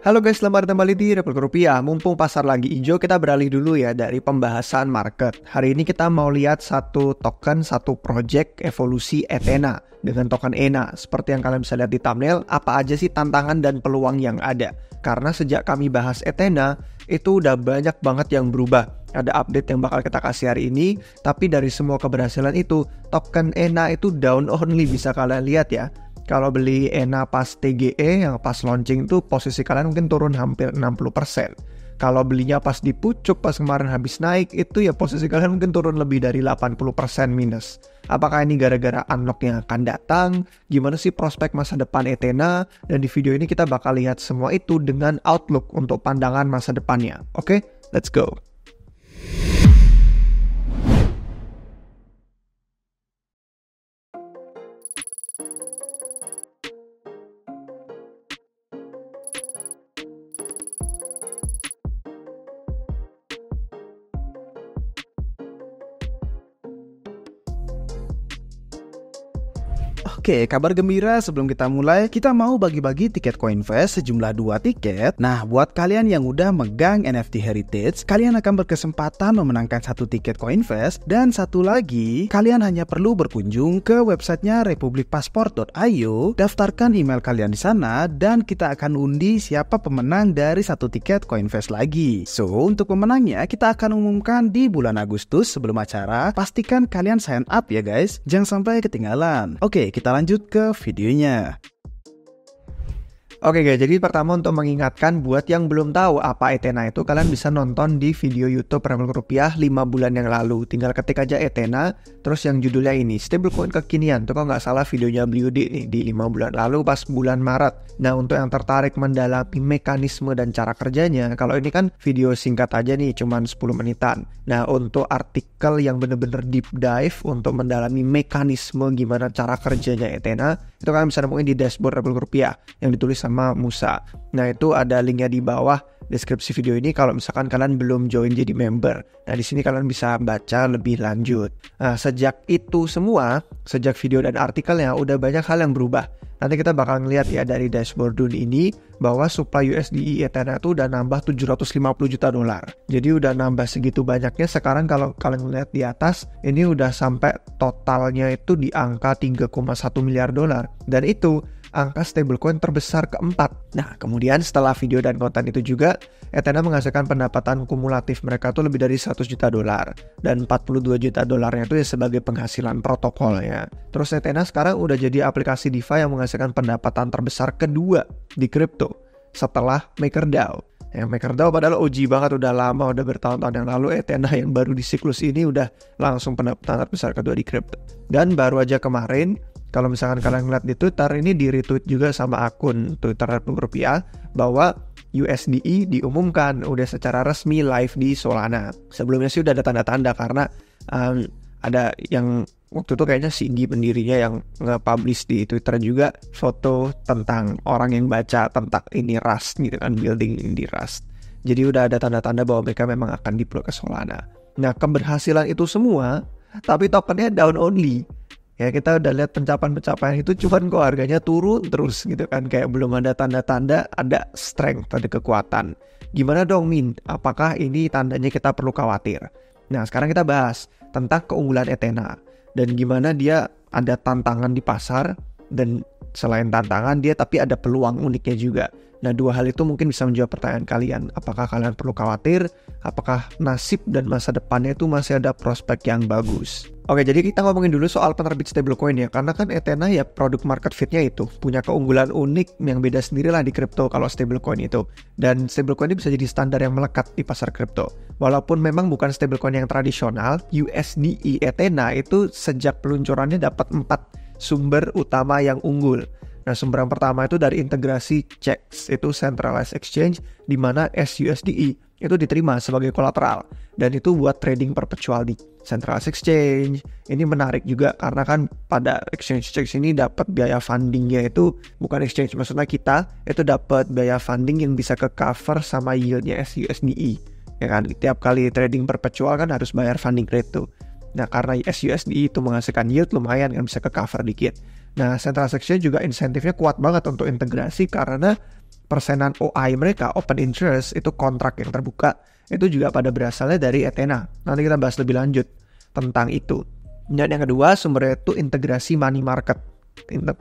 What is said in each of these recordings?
Halo guys, selamat datang kembali di Republik Rupiah. Mumpung pasar lagi hijau, kita beralih dulu ya dari pembahasan market. Hari ini kita mau lihat satu token, satu project evolusi Ethena dengan token ENA. Seperti yang kalian bisa lihat di thumbnail, apa aja sih tantangan dan peluang yang ada. Karena sejak kami bahas Ethena, itu udah banyak banget yang berubah. Ada update yang bakal kita kasih hari ini, tapi dari semua keberhasilan itu, token ENA itu down only, bisa kalian lihat ya. Kalau beli ENA pas TGE yang pas launching itu posisi kalian mungkin turun hampir 60%. Kalau belinya pas di pucuk pas kemarin habis naik itu ya posisi kalian mungkin turun lebih dari 80% minus. Apakah ini gara-gara unlock yang akan datang? Gimana sih prospek masa depan Ethena? Dan di video ini kita bakal lihat semua itu dengan outlook untuk pandangan masa depannya. Oke, let's go. Oke, kabar gembira sebelum kita mulai, kita mau bagi-bagi tiket Coinvest sejumlah 2 tiket. Nah, buat kalian yang udah megang NFT Heritage, kalian akan berkesempatan memenangkan 1 tiket Coinvest. Dan satu lagi, kalian hanya perlu berkunjung ke websitenya republikpassport.io, daftarkan email kalian di sana, dan kita akan undi siapa pemenang dari 1 tiket Coinvest lagi. So, untuk pemenangnya, kita akan umumkan di bulan Agustus sebelum acara. Pastikan kalian sign up ya guys, jangan sampai ketinggalan. Oke, kita lanjut ke videonya. Oke guys, jadi pertama untuk mengingatkan buat yang belum tahu apa Ethena itu, kalian bisa nonton di video YouTube Republik Rupiah 5 bulan yang lalu. Tinggal ketik aja Ethena, terus yang judulnya ini stablecoin kekinian. Tuh kalau nggak salah videonya Blyudy nih di 5 bulan lalu pas bulan Maret. Nah, untuk yang tertarik mendalami mekanisme dan cara kerjanya, kalau ini kan video singkat aja nih, cuman 10 menitan. Nah, untuk artikel yang bener-bener deep dive untuk mendalami mekanisme gimana cara kerjanya Ethena, itu kalian bisa nemuin di dashboard Republik Rupiah yang ditulis sama Musa. Nah, itu ada linknya di bawah deskripsi video ini kalau misalkan kalian belum join jadi member. Nah, di sini kalian bisa baca lebih lanjut. Nah, sejak itu semua, sejak video dan artikelnya udah banyak hal yang berubah. Nanti kita bakal ngeliat ya dari dashboard Dun ini bahwa supply USDE Ethena itu udah nambah 750 juta dolar. Jadi udah nambah segitu banyaknya. Sekarang kalau kalian lihat di atas, ini udah sampai totalnya itu di angka 3,1 miliar dolar. Dan itu angka stablecoin terbesar keempat. Nah, kemudian setelah video dan konten itu juga, Ethena menghasilkan pendapatan kumulatif mereka tuh lebih dari 100 juta dolar. Dan 42 juta dolarnya itu ya sebagai penghasilan protokolnya. Terus Ethena sekarang udah jadi aplikasi DeFi yang menghasilkan pendapatan terbesar kedua di kripto setelah MakerDAO. Yang MakerDAO padahal OG banget, udah lama, udah bertahun-tahun yang lalu. Ethena yang baru di siklus ini udah langsung pendapatan terbesar kedua di kripto. Dan baru aja kemarin, kalau misalkan kalian ngeliat di Twitter, ini di retweet juga sama akun Twitter Republik Rupiah bahwa USDE diumumkan udah secara resmi live di Solana. Sebelumnya sih udah ada tanda-tanda karena ada yang waktu itu kayaknya Cindy pendirinya yang nge-publish di Twitter juga foto tentang orang yang baca tentang ini Rust gitu kan, building di Rust. Jadi udah ada tanda-tanda bahwa mereka memang akan deploy ke Solana. Nah, keberhasilan itu semua, tapi tokennya down only. Ya, kita udah lihat pencapaian itu, cuman kok harganya turun terus gitu kan, kayak belum ada tanda-tanda ada strength, ada kekuatan. Gimana dong Min? Apakah ini tandanya kita perlu khawatir? Nah, sekarang kita bahas tentang keunggulan Ethena dan gimana dia ada tantangan di pasar, dan selain tantangan dia tapi ada peluang uniknya juga. Nah, dua hal itu mungkin bisa menjawab pertanyaan kalian. Apakah kalian perlu khawatir? Apakah nasib dan masa depannya itu masih ada prospek yang bagus? Oke, jadi kita ngomongin dulu soal penerbit stablecoin ya. Karena kan Ethena ya produk market fit-nya itu punya keunggulan unik yang beda sendiri lah di kripto kalau stablecoin itu. Dan stablecoin ini bisa jadi standar yang melekat di pasar kripto. Walaupun memang bukan stablecoin yang tradisional, USDE Ethena itu sejak peluncurannya dapat 4 sumber utama yang unggul. Nah, sumber yang pertama itu dari integrasi CEX, itu Centralized Exchange, di mana SUSDE itu diterima sebagai kolateral. Dan itu buat trading perpetual di Centralized Exchange. Ini menarik juga karena kan pada exchange ini dapat biaya fundingnya itu, bukan exchange, maksudnya kita itu dapat biaya funding yang bisa ke cover sama yieldnya SUSDE. Ya kan, tiap kali trading perpetual kan harus bayar funding rate tuh. Nah, karena SUSDE itu menghasilkan yield lumayan kan, bisa ke cover dikit. Nah, Central Exchange juga insentifnya kuat banget untuk integrasi karena persenan OI mereka, open interest, itu kontrak yang terbuka, itu juga pada berasalnya dari Ethena. Nanti kita bahas lebih lanjut tentang itu. Dan yang kedua, sumbernya itu integrasi money market.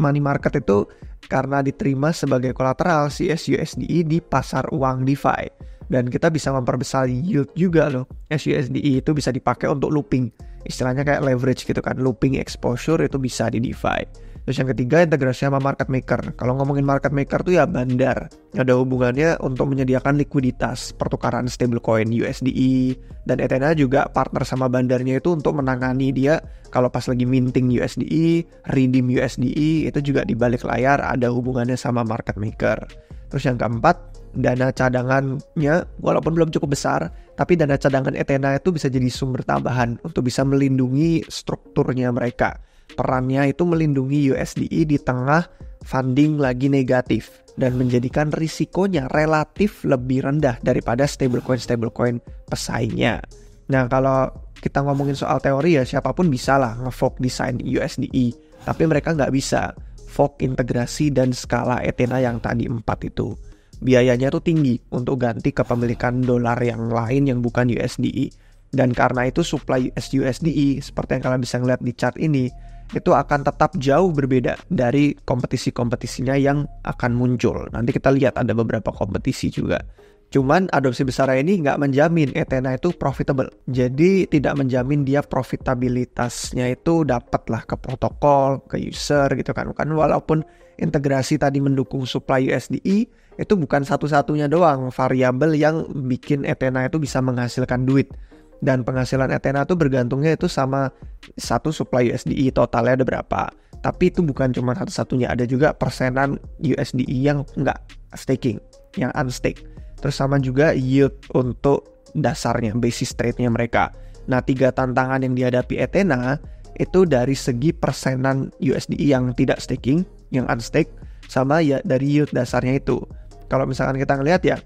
Money market itu karena diterima sebagai kolateral USDE di pasar uang DeFi. Dan kita bisa memperbesar yield juga loh. USDE itu bisa dipakai untuk looping. Istilahnya kayak leverage gitu kan. Looping exposure itu bisa di DeFi. Terus yang ketiga, integrasi sama market maker. Kalau ngomongin market maker tuh ya bandar. Ada hubungannya untuk menyediakan likuiditas pertukaran stablecoin USDE. Dan Ethena juga partner sama bandarnya itu untuk menangani dia kalau pas lagi minting USDE, redeem USDE, itu juga di balik layar ada hubungannya sama market maker. Terus yang keempat, dana cadangannya walaupun belum cukup besar, tapi dana cadangan Ethena itu bisa jadi sumber tambahan untuk bisa melindungi strukturnya mereka. Perannya itu melindungi USDE di tengah funding lagi negatif dan menjadikan risikonya relatif lebih rendah daripada stablecoin pesaingnya. Nah, kalau kita ngomongin soal teori ya siapapun bisa lah nge-fork desain USDE, tapi mereka nggak bisa fork integrasi dan skala Ethena yang tadi 4 itu. Biayanya tuh tinggi untuk ganti kepemilikan dolar yang lain yang bukan USDE. Dan karena itu supply USDE seperti yang kalian bisa ngeliat di chart ini, itu akan tetap jauh berbeda dari kompetisi-kompetisinya yang akan muncul. Nanti kita lihat ada beberapa kompetisi juga. Cuman adopsi besar ini nggak menjamin Ethena itu profitable. Jadi tidak menjamin dia profitabilitasnya itu dapatlah ke protokol, ke user gitu kan. Kan walaupun integrasi tadi mendukung supply USDE, itu bukan satu-satunya doang variabel yang bikin Ethena itu bisa menghasilkan duit. Dan penghasilan Ethena itu bergantungnya itu sama satu supply USDE totalnya ada berapa. Tapi itu bukan cuma satu-satunya, ada juga persenan USDE yang nggak staking, yang unstake. Terus sama juga yield untuk dasarnya, basis trade-nya mereka. Nah, 3 tantangan yang dihadapi Ethena itu dari segi persenan USDE yang tidak staking, yang unstake, sama ya dari yield dasarnya itu. Kalau misalkan kita ngelihat ya,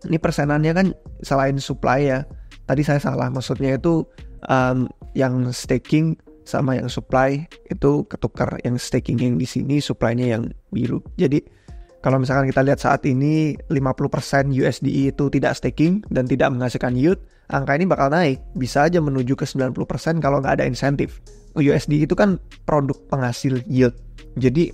ini persenannya kan selain supply ya, tadi saya salah, maksudnya itu yang staking sama yang supply itu ketukar, yang staking yang di sini, supply-nya yang biru. Jadi kalau misalkan kita lihat saat ini 50% USDE itu tidak staking dan tidak menghasilkan yield, angka ini bakal naik, bisa aja menuju ke 90% kalau nggak ada insentif. USDE itu kan produk penghasil yield, jadi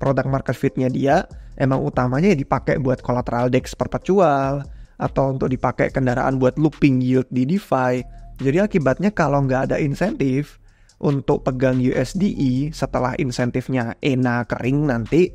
produk market fit-nya dia emang utamanya dipakai buat collateral DEX perpetual, atau untuk dipakai kendaraan buat looping yield di DeFi. Jadi akibatnya kalau nggak ada insentif untuk pegang USDE setelah insentifnya ENA kering nanti,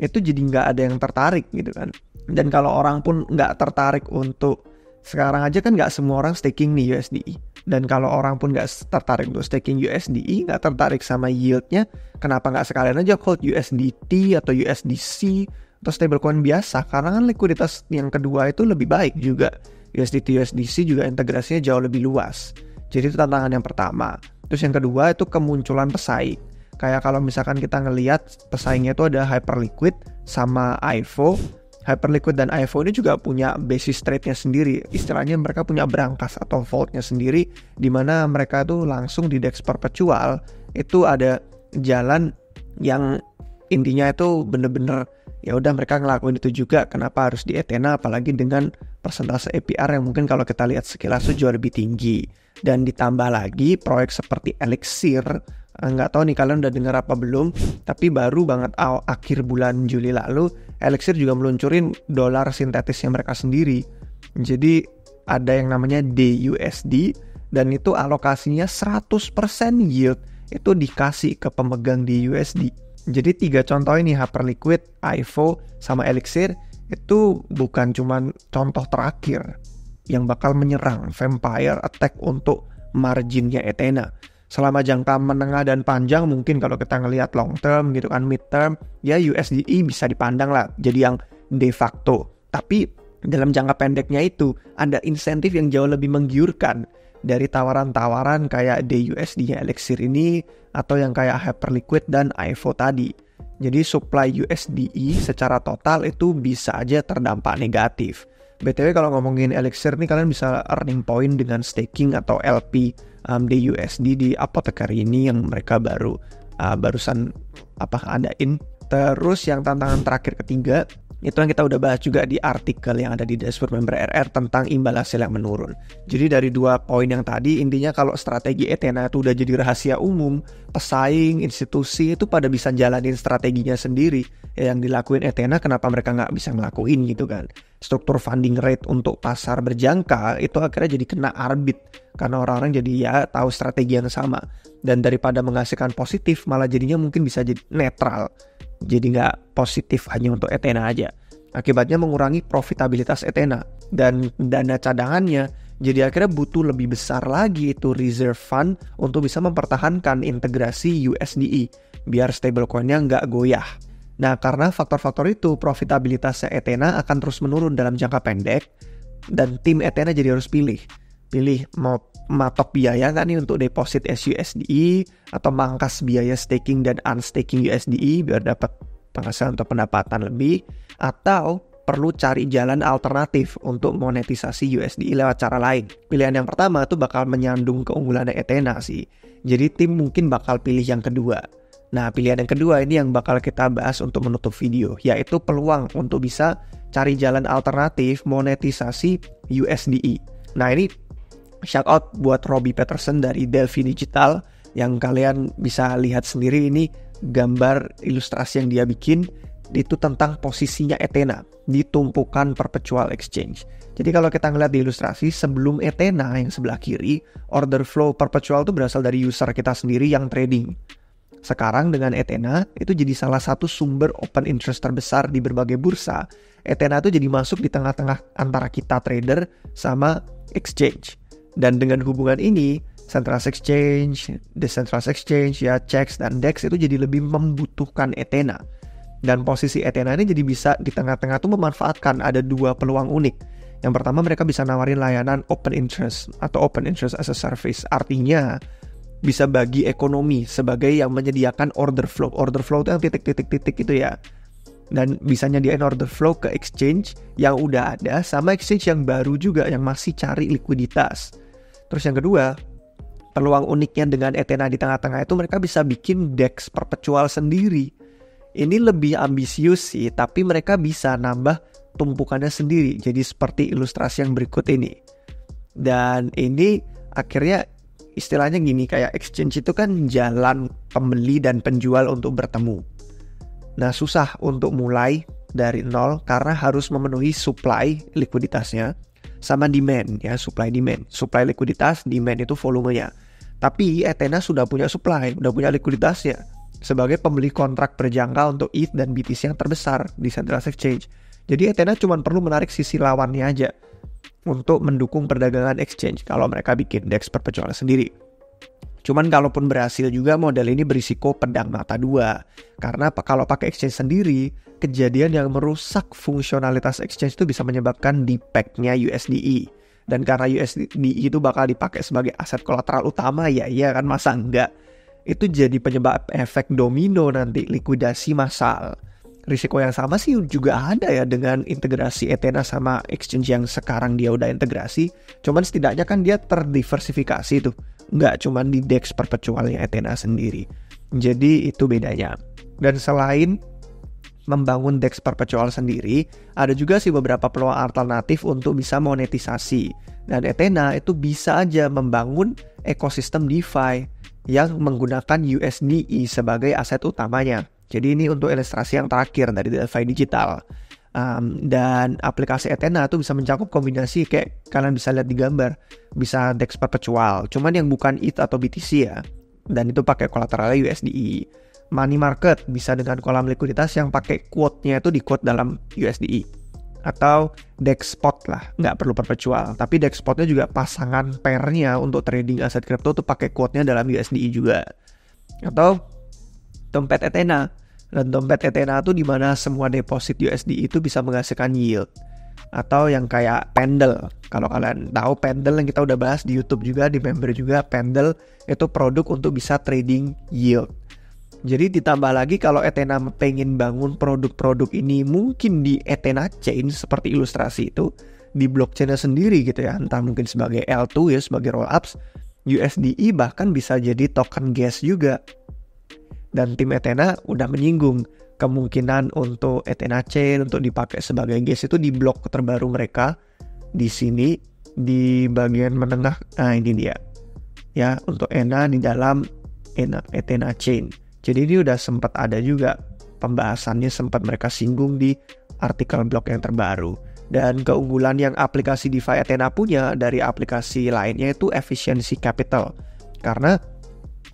itu jadi nggak ada yang tertarik gitu kan. Dan kalau orang pun nggak tertarik untuk, sekarang aja kan nggak semua orang staking nih USDE. Dan kalau orang pun nggak tertarik untuk staking USDE, nggak tertarik sama yieldnya, kenapa nggak sekalian aja hold USDT atau USDC atau stablecoin biasa, karena kan likuiditas yang kedua itu lebih baik juga. USDT, USDC juga integrasinya jauh lebih luas. Jadi itu tantangan yang pertama. Terus yang kedua itu kemunculan pesaing. Kayak kalau misalkan kita ngelihat pesaingnya itu ada Hyperliquid sama IFO. Hyperliquid dan IFO ini juga punya basis trade-nya sendiri. Istilahnya mereka punya brankas atau vault-nya sendiri, di mana mereka tuh langsung di DEX perpetual itu ada jalan yang intinya itu bener-bener ya udah mereka ngelakuin itu juga. Kenapa harus di Ethena, apalagi dengan persentase APR yang mungkin kalau kita lihat sekilas itu jauh lebih tinggi. Dan ditambah lagi proyek seperti Elixir, nggak tahu nih kalian udah dengar apa belum, tapi baru banget akhir bulan Juli lalu Elixir juga meluncurin dolar sintetisnya mereka sendiri. Jadi ada yang namanya DUSD, dan itu alokasinya 100% yield itu dikasih ke pemegang DUSD. Jadi 3 contoh ini, Hyperliquid, IFO, sama Elixir, itu bukan cuma contoh terakhir yang bakal menyerang vampire attack untuk marginnya Ethena. Selama jangka menengah dan panjang, mungkin kalau kita ngelihat long term gitu kan, mid term, ya USDE bisa dipandang lah jadi yang de facto. Tapi dalam jangka pendeknya itu ada insentif yang jauh lebih menggiurkan dari tawaran-tawaran kayak DUSD-nya Elixir ini, atau yang kayak Hyperliquid dan IFO tadi. Jadi supply USDE secara total itu bisa aja terdampak negatif. BTW kalau ngomongin Elixir nih, kalian bisa earning point dengan staking atau LP DUSD di Apothecary ini yang mereka baru barusan adain. Terus yang tantangan terakhir ketiga, itu yang kita udah bahas juga di artikel yang ada di dashboard member RR tentang imbal hasil yang menurun. Jadi dari 2 poin yang tadi, intinya kalau strategi Ethena itu udah jadi rahasia umum, pesaing, institusi itu pada bisa jalanin strateginya sendiri. Yang dilakuin Ethena, kenapa mereka nggak bisa ngelakuin gitu kan. Struktur funding rate untuk pasar berjangka itu akhirnya jadi kena arbit, karena orang-orang jadi ya tahu strategi yang sama. Dan daripada menghasilkan positif, malah jadinya mungkin bisa jadi netral. Jadi nggak positif hanya untuk Ethena aja. Akibatnya mengurangi profitabilitas Ethena. Dan dana cadangannya jadi akhirnya butuh lebih besar lagi itu reserve fund untuk bisa mempertahankan integrasi USDE biar stablecoin-nya nggak goyah. Nah, karena faktor-faktor itu profitabilitasnya Ethena akan terus menurun dalam jangka pendek. Dan tim Ethena jadi harus pilih mau matok biaya nggak nih untuk deposit SUSDE atau mangkas biaya staking dan unstaking USDE biar dapat penghasilan atau pendapatan lebih, atau perlu cari jalan alternatif untuk monetisasi USDE lewat cara lain. Pilihan yang pertama tuh bakal menyandung keunggulannya Ethena sih. Jadi tim mungkin bakal pilih yang kedua. Nah, pilihan yang kedua ini yang bakal kita bahas untuk menutup video, yaitu peluang untuk bisa cari jalan alternatif monetisasi USDE. Nah, ini shout out buat Robbie Peterson dari Delphi Digital, yang kalian bisa lihat sendiri ini gambar ilustrasi yang dia bikin itu tentang posisinya Ethena di tumpukan perpetual exchange. Jadi kalau kita ngeliat di ilustrasi, sebelum Ethena yang sebelah kiri, order flow perpetual itu berasal dari user kita sendiri yang trading. Sekarang dengan Ethena itu jadi salah satu sumber open interest terbesar di berbagai bursa. Ethena itu jadi masuk di tengah-tengah antara kita trader sama exchange. Dan dengan hubungan ini, centralized exchange, decentralized exchange, ya CEX dan DEX itu jadi lebih membutuhkan Ethena. Dan posisi Ethena ini jadi bisa di tengah-tengah tuh memanfaatkan ada 2 peluang unik. Yang pertama, mereka bisa nawarin layanan open interest atau open interest as a service. Artinya bisa bagi ekonomi sebagai yang menyediakan order flow. Order flow itu yang titik-titik-titik itu ya. Dan bisa nyediain order flow ke exchange yang udah ada sama exchange yang baru juga yang masih cari likuiditas. Terus yang kedua, peluang uniknya dengan Ethena di tengah-tengah itu mereka bisa bikin DEX perpetual sendiri. Ini lebih ambisius sih, tapi mereka bisa nambah tumpukannya sendiri. Jadi seperti ilustrasi yang berikut ini. Dan ini akhirnya istilahnya gini, kayak exchange itu kan jalan pembeli dan penjual untuk bertemu. Nah, susah untuk mulai dari nol karena harus memenuhi supply likuiditasnya sama demand ya, supply likuiditas, demand itu volumenya. Tapi Ethena sudah punya supply, udah punya likuiditasnya sebagai pembeli kontrak berjangka untuk ETH dan BTC yang terbesar di centralized exchange. Jadi Ethena cuma perlu menarik sisi lawannya aja untuk mendukung perdagangan exchange kalau mereka bikin DEX perpetual sendiri. Cuman kalaupun berhasil juga model ini berisiko pedang mata dua. Karena kalau pakai exchange sendiri, kejadian yang merusak fungsionalitas exchange itu bisa menyebabkan defect-nya USDE. Dan karena USDE itu bakal dipakai sebagai aset kolateral utama, ya iya kan, masa enggak? Itu jadi penyebab efek domino nanti, likuidasi massal. Risiko yang sama sih juga ada ya dengan integrasi Ethena sama exchange yang sekarang dia udah integrasi. Cuman setidaknya kan dia terdiversifikasi tuh. Nggak cuma di DEX perpetualnya Ethena sendiri. Jadi itu bedanya. Dan selain membangun DEX perpetual sendiri, ada juga sih beberapa peluang alternatif untuk bisa monetisasi. Dan Ethena itu bisa aja membangun ekosistem DeFi yang menggunakan USDE sebagai aset utamanya. Jadi ini untuk ilustrasi yang terakhir dari Delphi Digital. Dan aplikasi Ethena itu bisa mencakup kombinasi kayak kalian bisa lihat di gambar, bisa DEX perpetual, cuman yang bukan ETH atau BTC ya, dan itu pakai kolateralnya USDE. Money market bisa dengan kolam likuiditas yang pakai quote-nya itu di quote dalam USDE, atau DEX spot lah, nggak perlu perpetual, tapi DEX spotnya juga pasangan pairnya untuk trading aset kripto tuh pakai quote-nya dalam USDE juga, atau dompet Ethena. Dan dompet Ethena itu dimana semua deposit USD itu bisa menghasilkan yield. Atau yang kayak Pendle. Kalau kalian tahu Pendle yang kita udah bahas di YouTube juga, di member juga, Pendle itu produk untuk bisa trading yield. Jadi ditambah lagi kalau Ethena pengen bangun produk-produk ini mungkin di Ethena Chain seperti ilustrasi itu, di blockchain-nya sendiri gitu ya, entah mungkin sebagai L2 ya, sebagai rollups, USDE bahkan bisa jadi token gas juga. Dan tim Ethena udah menyinggung kemungkinan untuk Ethena Chain untuk dipakai sebagai gas itu di blok terbaru mereka di sini di bagian menengah. Nah ini dia ya, untuk ENA di dalam Ethena Chain. Jadi ini udah sempat ada juga pembahasannya, sempat mereka singgung di artikel blog yang terbaru. Dan keunggulan yang aplikasi DeFi Ethena punya dari aplikasi lainnya itu efficiency capital. Karena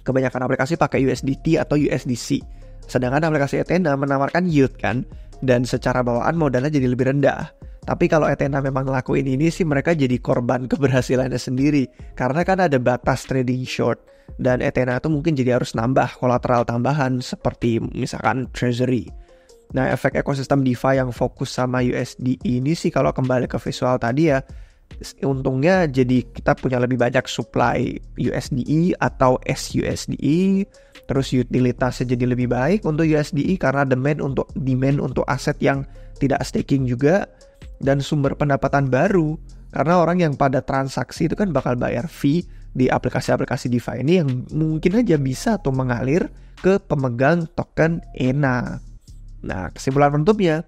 kebanyakan aplikasi pakai USDT atau USDC. Sedangkan aplikasi Ethena menawarkan yield kan, dan secara bawaan modalnya jadi lebih rendah. Tapi kalau Ethena memang ngelakuin ini sih, mereka jadi korban keberhasilannya sendiri. Karena kan ada batas trading short, dan Ethena itu mungkin jadi harus nambah kolateral tambahan seperti misalkan treasury. Nah, efek ekosistem DeFi yang fokus sama USD ini sih kalau kembali ke visual tadi ya, untungnya jadi kita punya lebih banyak supply USDE atau SUSDE, terus utilitasnya jadi lebih baik untuk USDE karena demand untuk aset yang tidak staking juga, dan sumber pendapatan baru karena orang yang pada transaksi itu kan bakal bayar fee di aplikasi-aplikasi DeFi ini yang mungkin aja bisa tuh mengalir ke pemegang token ENA. Nah, kesimpulan penutupnya,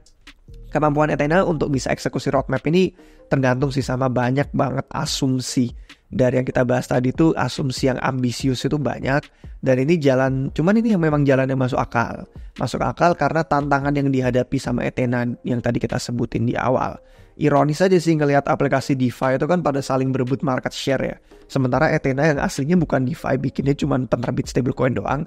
kemampuan Ethena untuk bisa eksekusi roadmap ini tergantung sih sama banyak banget asumsi. Dari yang kita bahas tadi tuh asumsi yang ambisius itu banyak, dan ini jalan, cuman ini yang memang jalan yang masuk akal. Masuk akal karena tantangan yang dihadapi sama Ethena yang tadi kita sebutin di awal. Ironis aja sih ngelihat aplikasi DeFi itu kan pada saling berebut market share ya. Sementara Ethena yang aslinya bukan DeFi, bikinnya cuma penerbit stablecoin doang,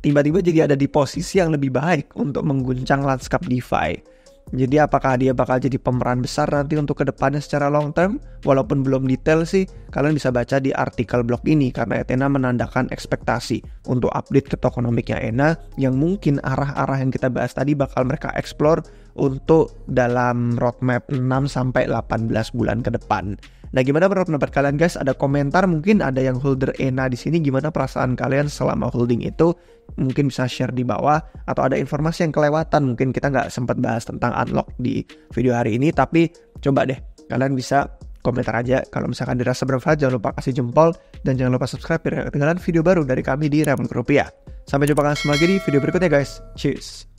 tiba-tiba jadi ada di posisi yang lebih baik untuk mengguncang lanskap DeFi. Jadi apakah dia bakal jadi pemeran besar nanti untuk kedepannya secara long term? Walaupun belum detail sih, kalian bisa baca di artikel blog ini karena Ethena menandakan ekspektasi untuk update ke tokenomiknya ENA yang mungkin arah-arah yang kita bahas tadi bakal mereka explore untuk dalam roadmap 6-18 bulan ke depan. Nah, gimana menurut pendapat kalian guys? Ada komentar, mungkin ada yang holder ENA di sini, gimana perasaan kalian selama holding itu? Mungkin bisa share di bawah, atau ada informasi yang kelewatan, mungkin kita nggak sempat bahas tentang unlock di video hari ini, tapi coba deh kalian bisa komentar aja. Kalau misalkan dirasa bermanfaat, jangan lupa kasih jempol dan jangan lupa subscribe biar ketinggalan video baru dari kami di Republik Rupiah. Sampai jumpa kalian semua lagi di video berikutnya guys. Cheers.